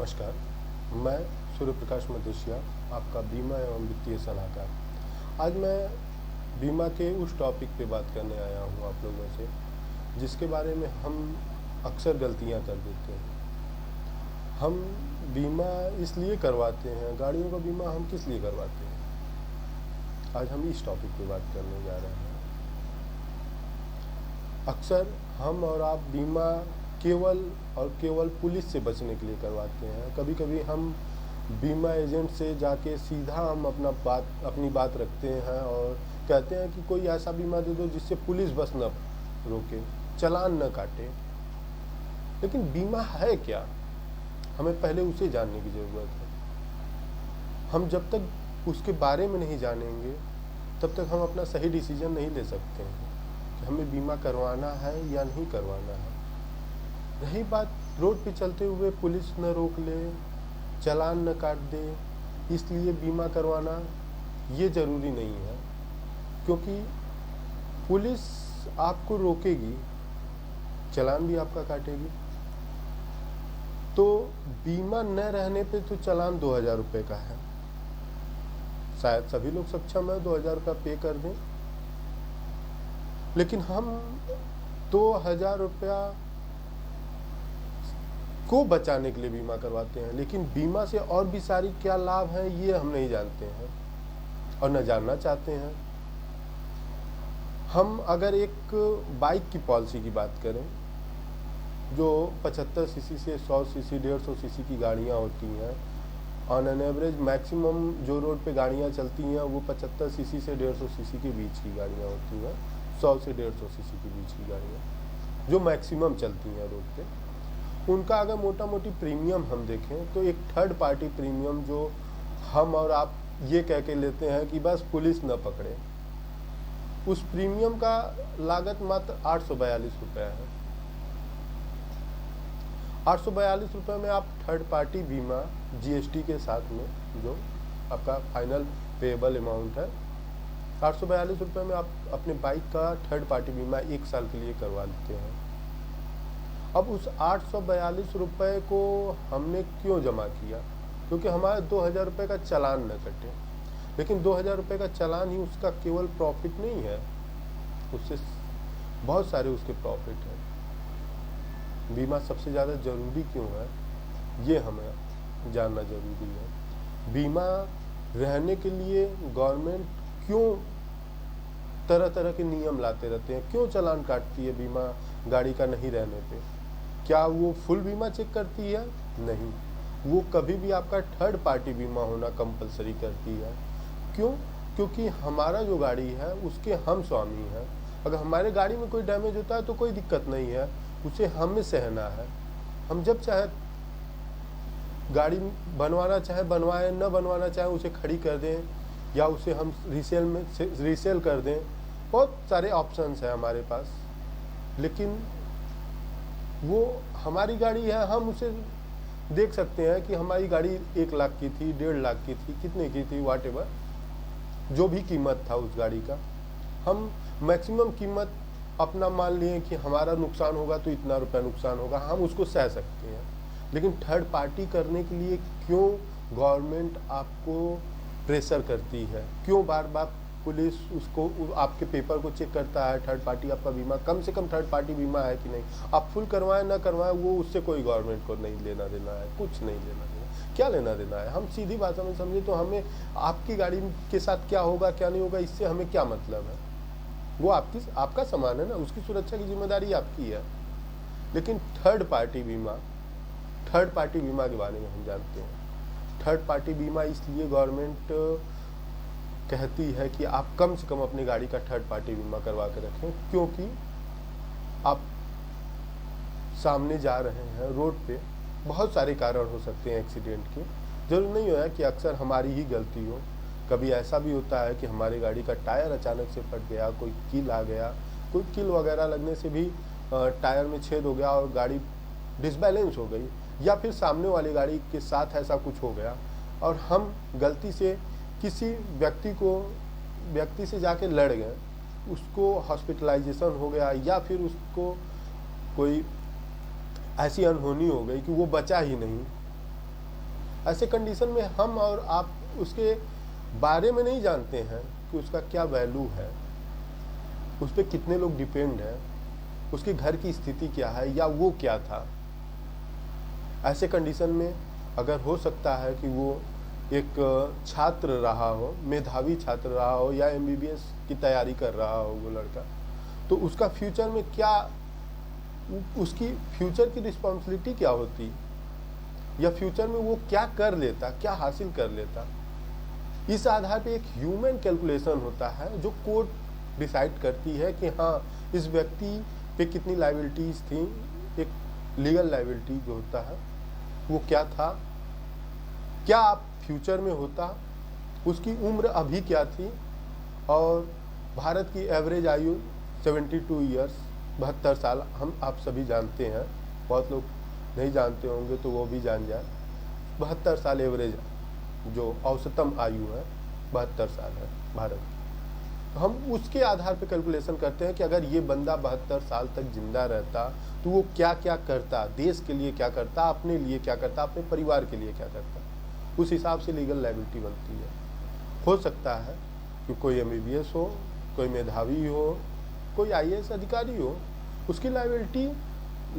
नमस्कार, मैं सूर्य प्रकाश मदेशिया, आपका बीमा एवं वित्तीय सलाहकार। आज मैं बीमा के उस टॉपिक पे बात करने आया हूँ आप लोगों से, जिसके बारे में हम अक्सर गलतियाँ कर देते हैं। हम बीमा इसलिए करवाते हैं, गाड़ियों का बीमा हम किस लिए करवाते हैं, आज हम इस टॉपिक पे बात करने जा रहे हैं। अक्सर हम और आप बीमा केवल पुलिस से बचने के लिए करवाते हैं। कभी कभी हम बीमा एजेंट से जाके सीधा हम अपनी बात रखते हैं और कहते हैं कि कोई ऐसा बीमा दे दो जिससे पुलिस बस न रोके, चालान न काटे। लेकिन बीमा है क्या, हमें पहले उसे जानने की ज़रूरत है। हम जब तक उसके बारे में नहीं जानेंगे तब तक हम अपना सही डिसीजन नहीं ले सकते हैं कि हमें बीमा करवाना है या नहीं करवाना है। रही बात रोड पे चलते हुए पुलिस न रोक ले, चालान न काट दे, इसलिए बीमा करवाना ये ज़रूरी नहीं है, क्योंकि पुलिस आपको रोकेगी, चालान भी आपका काटेगी। तो बीमा न रहने पे तो चालान 2000 रुपये का है। शायद सभी लोग सक्षम है 2000 रुपया पे कर दें, लेकिन हम 2000 रुपया को बचाने के लिए बीमा करवाते हैं। लेकिन बीमा से और भी सारी क्या लाभ हैं ये हम नहीं जानते हैं और न जानना चाहते हैं। हम अगर एक बाइक की पॉलिसी की बात करें, जो 75 सीसी से 100 सीसी 150 सीसी की गाड़ियाँ होती हैं, ऑन एन एवरेज मैक्सिमम जो रोड पे गाड़ियाँ चलती हैं वो 75 सीसी से 150 सीसी के बीच की गाड़ियाँ होती हैं। 100 से 150 सीसी के बीच की गाड़ियाँ जो मैक्सिमम चलती हैं रोड पे, उनका अगर मोटा मोटी प्रीमियम हम देखें तो एक थर्ड पार्टी प्रीमियम जो हम और आप ये कह के लेते हैं कि बस पुलिस न पकड़े, उस प्रीमियम का लागत मात्र 842 रुपये है। 842 रुपये में आप थर्ड पार्टी बीमा जीएसटी के साथ में, जो आपका फाइनल पेएबल अमाउंट है, 842 रुपये में आप अपने बाइक का थर्ड पार्टी बीमा 1 साल के लिए करवा लेते हैं। अब उस 842 रुपये को हमने क्यों जमा किया? क्योंकि हमारा 2000 रुपये का चालान न कटे। लेकिन 2000 रुपये का चालान ही उसका केवल प्रॉफिट नहीं है, उससे बहुत सारे उसके प्रॉफिट हैं। बीमा सबसे ज़्यादा ज़रूरी क्यों है ये हमें जानना ज़रूरी है। बीमा रहने के लिए गवर्नमेंट क्यों तरह तरह के नियम लाते रहते हैं, क्यों चालान काटती है बीमा गाड़ी का नहीं रहने पे? क्या वो फुल बीमा चेक करती है? नहीं, वो कभी भी आपका थर्ड पार्टी बीमा होना कंपलसरी करती है। क्यों? क्योंकि हमारा जो गाड़ी है उसके हम स्वामी हैं। अगर हमारे गाड़ी में कोई डैमेज होता है तो कोई दिक्कत नहीं है, उसे हमें सहना है। हम जब चाहे गाड़ी बनवाना चाहे बनवाएं, न बनवाना चाहे उसे खड़ी कर दें या उसे हम रीसेल कर दें। बहुत सारे ऑप्शंस हैं हमारे पास, लेकिन वो हमारी गाड़ी है, हम उसे देख सकते हैं कि हमारी गाड़ी 1 लाख की थी, 1.5 लाख की थी, कितने की थी, वाट एवर जो भी कीमत था उस गाड़ी का, हम मैक्सिमम कीमत अपना मान लिए कि हमारा नुकसान होगा तो इतना रुपया नुकसान होगा, हम उसको सह सकते हैं। लेकिन थर्ड पार्टी करने के लिए क्यों गवर्नमेंट आपको प्रेशर करती है? क्यों बार बार पुलिस उसको आपके पेपर को चेक करता है? थर्ड पार्टी आपका बीमा, कम से कम थर्ड पार्टी बीमा है कि नहीं? आप फुल करवाएं ना करवाएं, वो उससे कोई गवर्नमेंट को नहीं लेना देना है, कुछ नहीं लेना देना। क्या लेना देना है? हम सीधी भाषा में समझे तो हमें आपकी गाड़ी के साथ क्या होगा क्या नहीं होगा इससे हमें क्या मतलब है? वो आपका सामान है ना, उसकी सुरक्षा की जिम्मेदारी आपकी है। लेकिन थर्ड पार्टी बीमा के बारे में हम जानते हैं। थर्ड पार्टी बीमा इसलिए गवर्नमेंट कहती है कि आप कम से कम अपनी गाड़ी का थर्ड पार्टी बीमा करवा के रखें, क्योंकि आप सामने जा रहे हैं रोड पे, बहुत सारे कारण हो सकते हैं एक्सीडेंट के। जरूर नहीं हो कि अक्सर हमारी ही गलती हो, कभी ऐसा भी होता है कि हमारी गाड़ी का टायर अचानक से फट गया, कोई कील आ गया, कोई कील वगैरह लगने से भी टायर में छेद हो गया और गाड़ी डिसबैलेंस हो गई, या फिर सामने वाली गाड़ी के साथ ऐसा कुछ हो गया और हम गलती से किसी व्यक्ति से जाके लड़ गए, उसको हॉस्पिटलाइजेशन हो गया, या फिर उसको कोई ऐसी अनहोनी हो गई कि वो बचा ही नहीं, ऐसे कंडीशन में हम और आप उसके बारे में नहीं जानते हैं कि उसका क्या वैल्यू है, उस पर कितने लोग डिपेंड हैं, उसके घर की स्थिति क्या है या वो क्या था। ऐसे कंडीशन में अगर हो सकता है कि वो एक छात्र रहा हो, मेधावी छात्र रहा हो या MBBS की तैयारी कर रहा हो वो लड़का, तो उसका फ्यूचर में क्या, उसकी फ्यूचर की रिस्पॉन्सिबिलिटी क्या होती, या फ्यूचर में वो क्या कर लेता, क्या हासिल कर लेता। इस आधार पे एक ह्यूमन कैलकुलेशन होता है जो कोर्ट डिसाइड करती है कि हाँ इस व्यक्ति पे कितनी लायबिलिटीज थी। एक लीगल लायबिलिटी जो होता है वो क्या था, क्या आप फ्यूचर में होता, उसकी उम्र अभी क्या थी, और भारत की एवरेज आयु 72 ईयर्स 72 साल हम आप सभी जानते हैं, बहुत लोग नहीं जानते होंगे तो वो भी जान जाए। 72 साल एवरेज जो औसतम आयु है 72 साल है भारत की। हम उसके आधार पर कैलकुलेशन करते हैं कि अगर ये बंदा 72 साल तक जिंदा रहता तो वो क्या क्या करता, देश के लिए क्या करता, अपने लिए क्या करता, अपने परिवार के लिए क्या करता। उस हिसाब से लीगल लायबिलिटी बनती है। हो सकता है कि कोई MBBS हो, कोई मेधावी हो, कोई IAS अधिकारी हो, उसकी लायबिलिटी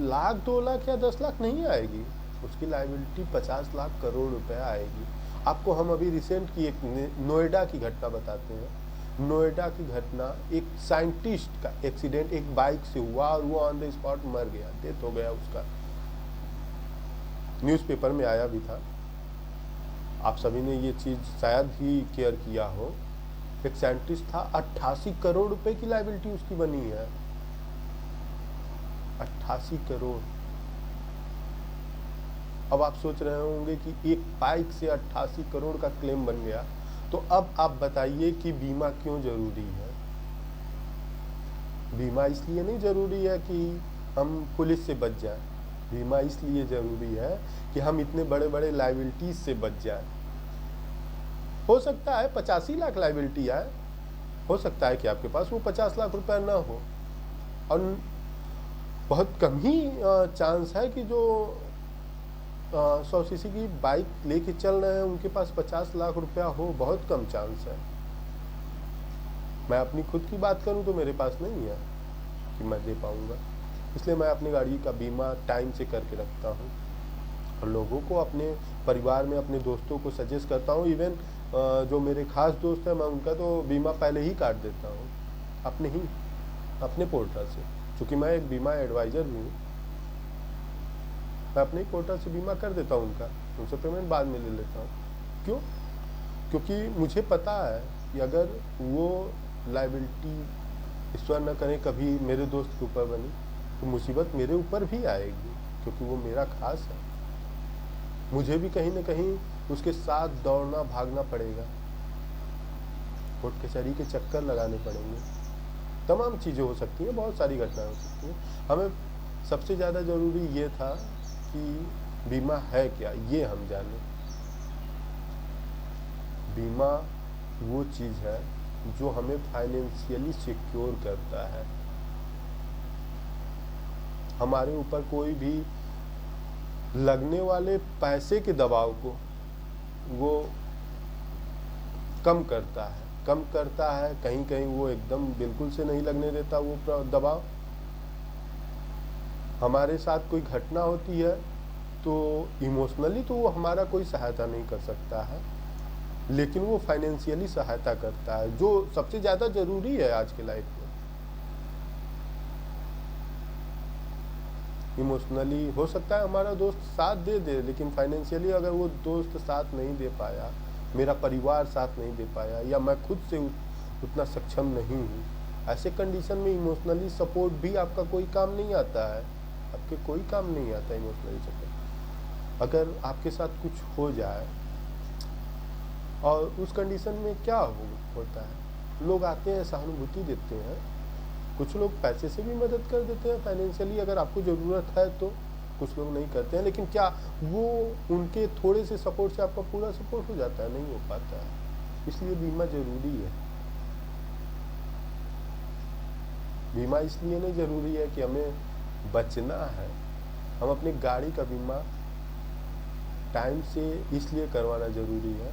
लाख 2 लाख या 10 लाख नहीं आएगी, उसकी लायबिलिटी 50 लाख करोड़ रुपए आएगी। आपको हम अभी रिसेंट की एक नोएडा की घटना बताते हैं। नोएडा की घटना, एक साइंटिस्ट का एक्सीडेंट एक बाइक से हुआ और वो ऑन द स्पॉट मर गया, डेथ हो गया उसका, न्यूज़पेपर में आया भी था। आप सभी ने ये चीज शायद ही केयर किया हो। एक साइंटिस्ट था, 88 करोड़ रुपए की लायबिलिटी उसकी बनी है, 88 करोड़। अब आप सोच रहे होंगे कि एक बाइक से 88 करोड़ का क्लेम बन गया, तो अब आप बताइए कि बीमा क्यों जरूरी है। बीमा इसलिए नहीं जरूरी है कि हम पुलिस से बच जाएं, बीमा इसलिए जरूरी है कि हम इतने बड़े बड़े लायबिलिटीज से बच जाएं। हो सकता है 85 लाख लायबिलिटी आए, हो सकता है कि आपके पास वो 50 लाख रुपए ना हो, और बहुत कम ही चांस है कि जो 100 सीसी की बाइक लेके चल रहे हैं उनके पास 50 लाख रुपया हो, बहुत कम चांस है। मैं अपनी खुद की बात करूं तो मेरे पास नहीं है कि मैं दे पाऊंगा, इसलिए मैं अपनी गाड़ी का बीमा टाइम से करके रखता हूं और लोगों को, अपने परिवार में अपने दोस्तों को सजेस्ट करता हूं। इवन जो मेरे खास दोस्त हैं मैं उनका तो बीमा पहले ही काट देता हूं अपने पोर्टल से, क्योंकि मैं एक बीमा एडवाइजर भी हूँ। मैं अपने ही पोर्टल से बीमा कर देता हूँ उनसे पेमेंट बाद में ले लेता हूँ। क्यों? क्योंकि मुझे पता है कि अगर वो लायबिलिटी ईश्वर न करे कभी मेरे दोस्त के ऊपर बनी तो मुसीबत मेरे ऊपर भी आएगी, क्योंकि वो मेरा खास है। मुझे भी कहीं ना कहीं उसके साथ दौड़ना भागना पड़ेगा, कोर्ट कचहरी के चक्कर लगाने पड़ेंगे, तमाम चीज़ें हो सकती हैं, बहुत सारी घटनाएं हो सकती हैं। हमें सबसे ज़्यादा ज़रूरी ये था कि बीमा है क्या ये हम जानें। बीमा वो चीज़ है जो हमें फाइनेंशियली सिक्योर करता है, हमारे ऊपर कोई भी लगने वाले पैसे के दबाव को वो कम करता है, कहीं कहीं वो एकदम बिल्कुल से नहीं लगने देता वो दबाव। हमारे साथ कोई घटना होती है तो इमोशनली तो वो हमारा कोई सहायता नहीं कर सकता है, लेकिन वो फाइनेंशियली सहायता करता है, जो सबसे ज़्यादा ज़रूरी है आज के लाइफ में। इमोशनली हो सकता है हमारा दोस्त साथ दे दे, लेकिन फाइनेंशियली अगर वो दोस्त साथ नहीं दे पाया, मेरा परिवार साथ नहीं दे पाया, या मैं खुद से उतना सक्षम नहीं हूँ, ऐसे कंडीशन में इमोशनली सपोर्ट भी आपका कोई काम नहीं आता है, आपके कोई काम नहीं आता इमोशनली सपोर्ट। अगर आपके साथ कुछ हो जाए और उस कंडीशन में क्या होता है, लोग आते हैं सहानुभूति देते हैं, कुछ लोग पैसे से भी मदद कर देते हैं फाइनेंशियली अगर आपको ज़रूरत है तो, कुछ लोग नहीं करते हैं, लेकिन क्या वो उनके थोड़े से सपोर्ट से आपका पूरा सपोर्ट हो जाता है? नहीं हो पाता है। इसलिए बीमा ज़रूरी है। बीमा इसलिए नहीं ज़रूरी है कि हमें बचना है, हम अपनी गाड़ी का बीमा टाइम से इसलिए करवाना ज़रूरी है,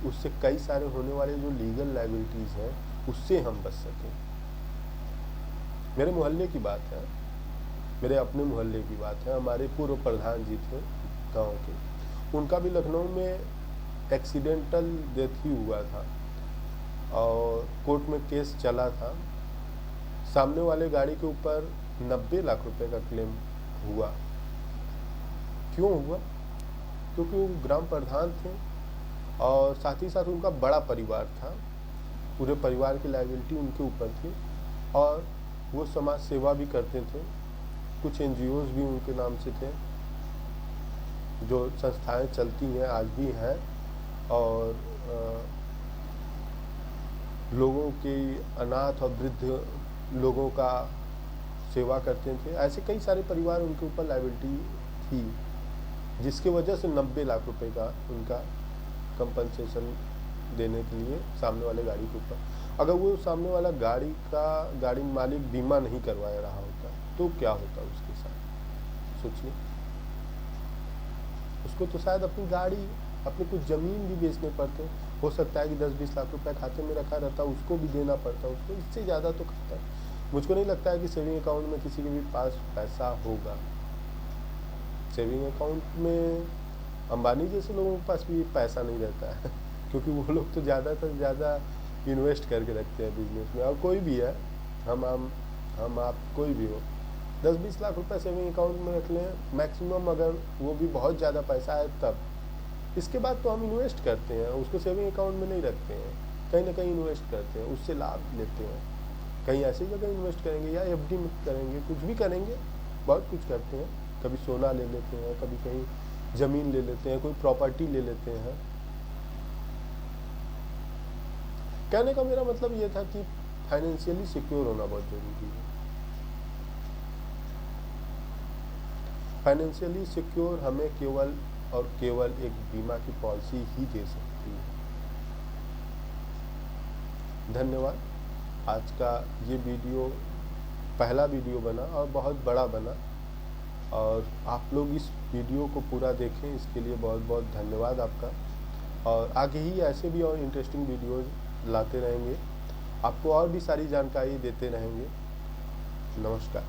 उससे कई सारे होने वाले जो लीगल लायबिलिटीज़ हैं उससे हम बच सकें। मेरे मोहल्ले की बात है, मेरे अपने मोहल्ले की बात है। हमारे पूर्व प्रधान जी थे गांव के, उनका भी लखनऊ में एक्सीडेंटल डेथ ही हुआ था और कोर्ट में केस चला था। सामने वाले गाड़ी के ऊपर 90 लाख रुपए का क्लेम हुआ। क्यों हुआ? क्योंकि वो ग्राम प्रधान थे और साथ ही साथ उनका बड़ा परिवार था, पूरे परिवार की लायबिलिटी उनके ऊपर थी और वो समाज सेवा भी करते थे। कुछ एनजीओज भी उनके नाम से थे, जो संस्थाएं चलती हैं आज भी हैं और लोगों के अनाथ और वृद्ध लोगों का सेवा करते थे। ऐसे कई सारे परिवार उनके ऊपर लायबिलिटी थी, जिसकी वजह से 90 लाख रुपए का उनका कंपनसेशन देने के लिए सामने वाले गाड़ी के ऊपर, अगर वो सामने वाला गाड़ी मालिक बीमा नहीं करवा रहा होता तो क्या होता उसके साथ? सोचिए, उसको तो शायद अपनी गाड़ी, अपनी कुछ ज़मीन भी बेचने पड़ते। हो सकता है कि 10-20 लाख रुपए खाते में रखा रहता, उसको भी देना पड़ता उसको, इससे ज़्यादा तो खाता है। मुझको नहीं लगता है कि सेविंग अकाउंट में किसी के भी पास पैसा होगा। सेविंग अकाउंट में अंबानी जैसे लोगों के पास भी पैसा नहीं रहता है क्योंकि वो लोग तो ज़्यादातर ज़्यादा इन्वेस्ट करके रखते हैं बिजनेस में। और कोई भी है, हम आप कोई भी हो, 10-20 लाख रुपए सेविंग अकाउंट में रख लें मैक्सिमम, अगर वो भी बहुत ज़्यादा पैसा है तब। इसके बाद तो हम इन्वेस्ट करते हैं, उसको सेविंग अकाउंट में नहीं रखते हैं, कहीं ना कहीं इन्वेस्ट करते हैं, उससे लाभ लेते हैं। कहीं ऐसी जगह इन्वेस्ट करेंगे या एफडी में करेंगे, कुछ भी करेंगे, बहुत कुछ करते हैं। कभी सोना ले लेते हैं, कभी कहीं ज़मीन ले लेते हैं, कोई प्रॉपर्टी ले लेते हैं। कहने का मेरा मतलब ये था कि फाइनेंशियली सिक्योर होना बहुत ज़रूरी है। फाइनेंशियली सिक्योर हमें केवल और केवल एक बीमा की पॉलिसी ही दे सकती है। धन्यवाद। आज का ये वीडियो पहला वीडियो बना और बहुत बड़ा बना, और आप लोग इस वीडियो को पूरा देखें, इसके लिए बहुत बहुत धन्यवाद आपका। और आगे ही ऐसे भी और इंटरेस्टिंग वीडियोज़ लाते रहेंगे, आपको और भी सारी जानकारी देते रहेंगे। नमस्कार।